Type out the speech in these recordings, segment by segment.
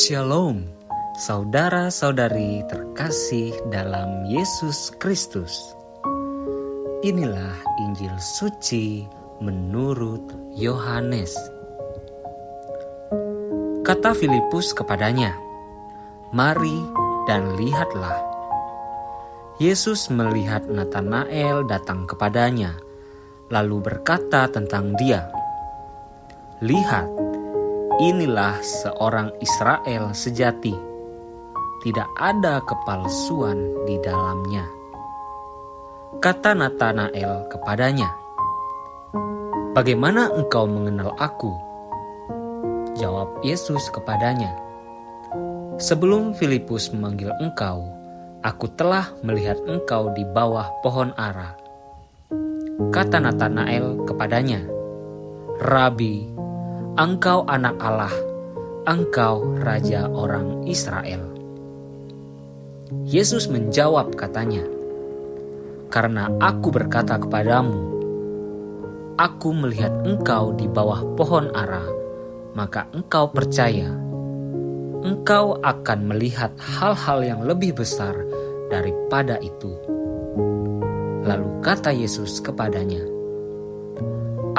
Shalom, saudara-saudari terkasih dalam Yesus Kristus. Inilah Injil suci menurut Yohanes. Kata Filipus kepadanya, "Mari dan lihatlah." Yesus melihat Natanael datang kepadanya, lalu berkata tentang dia, "Lihat, inilah seorang Israel sejati, tidak ada kepalsuan di dalamnya." Kata Natanael kepadanya, "Bagaimana engkau mengenal aku?" Jawab Yesus kepadanya, "Sebelum Filipus memanggil engkau, aku telah melihat engkau di bawah pohon ara." Kata Natanael kepadanya, "Rabi, engkau anak Allah, engkau raja orang Israel." Yesus menjawab katanya, "Karena aku berkata kepadamu, aku melihat engkau di bawah pohon ara, maka engkau percaya. Engkau akan melihat hal-hal yang lebih besar daripada itu." Lalu kata Yesus kepadanya,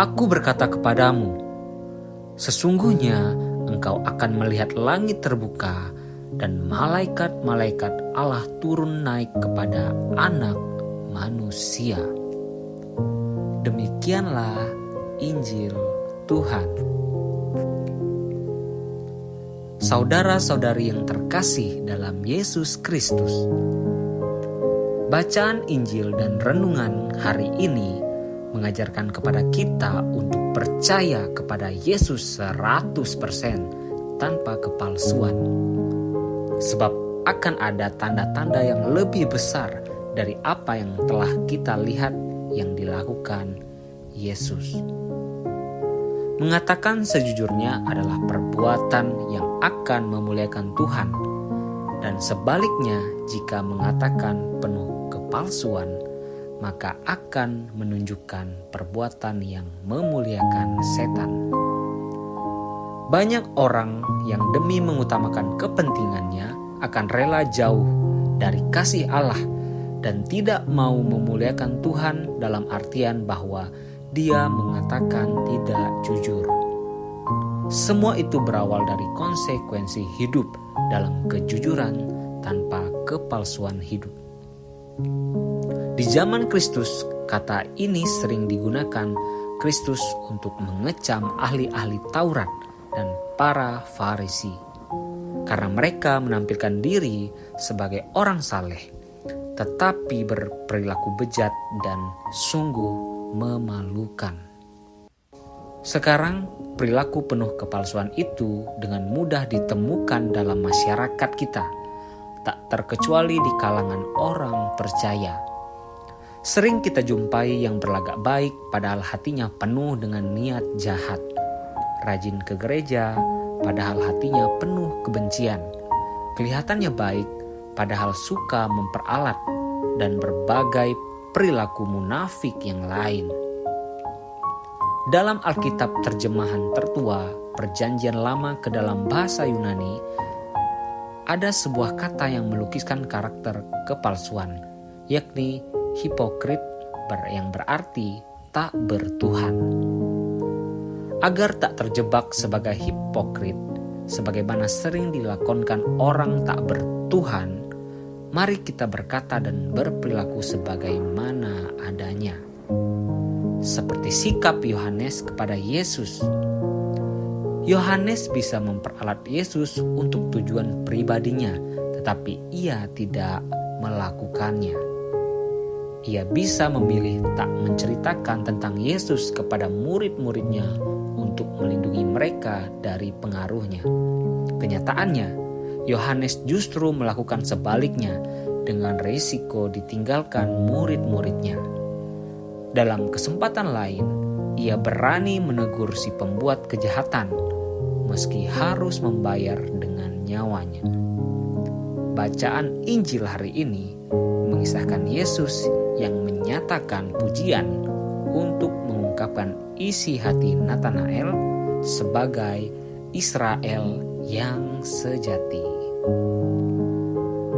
"Aku berkata kepadamu, sesungguhnya engkau akan melihat langit terbuka dan malaikat-malaikat Allah turun naik kepada Anak Manusia." Demikianlah Injil Tuhan. Saudara-saudari yang terkasih dalam Yesus Kristus, bacaan Injil dan renungan hari ini mengajarkan kepada kita untuk percaya kepada Yesus 100% tanpa kepalsuan. Sebab akan ada tanda-tanda yang lebih besar dari apa yang telah kita lihat yang dilakukan Yesus. Mengatakan sejujurnya adalah perbuatan yang akan memuliakan Tuhan, dan sebaliknya jika mengatakan penuh kepalsuan, maka akan menunjukkan perbuatan yang memuliakan setan. Banyak orang yang demi mengutamakan kepentingannya akan rela jauh dari kasih Allah dan tidak mau memuliakan Tuhan dalam artian bahwa dia mengatakan tidak jujur. Semua itu berawal dari konsekuensi hidup dalam kejujuran tanpa kepalsuan hidup. Di zaman Kristus, kata ini sering digunakan Kristus untuk mengecam ahli-ahli Taurat dan para Farisi, karena mereka menampilkan diri sebagai orang saleh, tetapi berperilaku bejat dan sungguh memalukan. Sekarang, perilaku penuh kepalsuan itu dengan mudah ditemukan dalam masyarakat kita, tak terkecuali di kalangan orang percaya. Sering kita jumpai yang berlagak baik padahal hatinya penuh dengan niat jahat. Rajin ke gereja padahal hatinya penuh kebencian. Kelihatannya baik padahal suka memperalat dan berbagai perilaku munafik yang lain. Dalam Alkitab terjemahan tertua Perjanjian Lama ke dalam bahasa Yunani, ada sebuah kata yang melukiskan karakter kepalsuan, yakni hipokrit, yang berarti tak bertuhan. Agar tak terjebak sebagai hipokrit, sebagaimana sering dilakonkan orang tak bertuhan, mari kita berkata dan berperilaku sebagaimana adanya. Seperti sikap Yohanes kepada Yesus. Yohanes bisa memperalat Yesus untuk tujuan pribadinya, tetapi ia tidak melakukannya. Ia bisa memilih tak menceritakan tentang Yesus kepada murid-muridnya untuk melindungi mereka dari pengaruhnya. Kenyataannya, Yohanes justru melakukan sebaliknya dengan risiko ditinggalkan murid-muridnya. Dalam kesempatan lain, ia berani menegur si pembuat kejahatan, meski harus membayar dengan nyawanya. Bacaan Injil hari ini mengisahkan Yesus yang menyatakan pujian untuk mengungkapkan isi hati Natanael sebagai Israel yang sejati.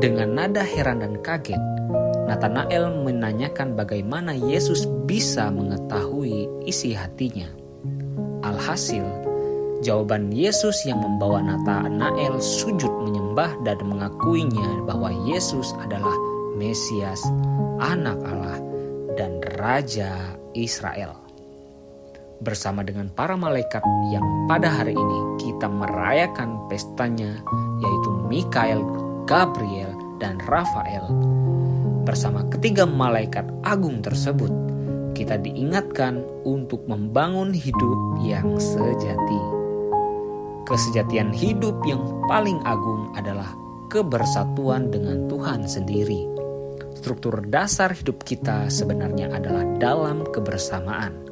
Dengan nada heran dan kaget, Natanael menanyakan bagaimana Yesus bisa mengetahui isi hatinya. Alhasil, jawaban Yesus yang membawa Natanael sujud menyembah dan mengakuinya bahwa Yesus adalah Mesias, Anak Allah, dan Raja Israel. Bersama dengan para malaikat yang pada hari ini kita merayakan pestanya, yaitu Mikael, Gabriel, dan Rafael. Bersama ketiga malaikat agung tersebut, kita diingatkan untuk membangun hidup yang sejati. Kesejatian hidup yang paling agung adalah kebersatuan dengan Tuhan sendiri. Struktur dasar hidup kita sebenarnya adalah dalam kebersamaan.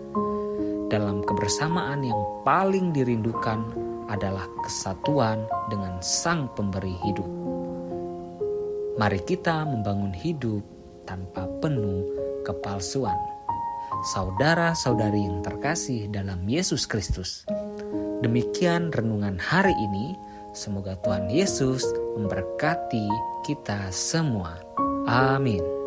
Dalam kebersamaan yang paling dirindukan adalah kesatuan dengan Sang Pemberi hidup. Mari kita membangun hidup tanpa penuh kepalsuan. Saudara-saudari yang terkasih dalam Yesus Kristus, demikian renungan hari ini. Semoga Tuhan Yesus memberkati kita semua. Amin.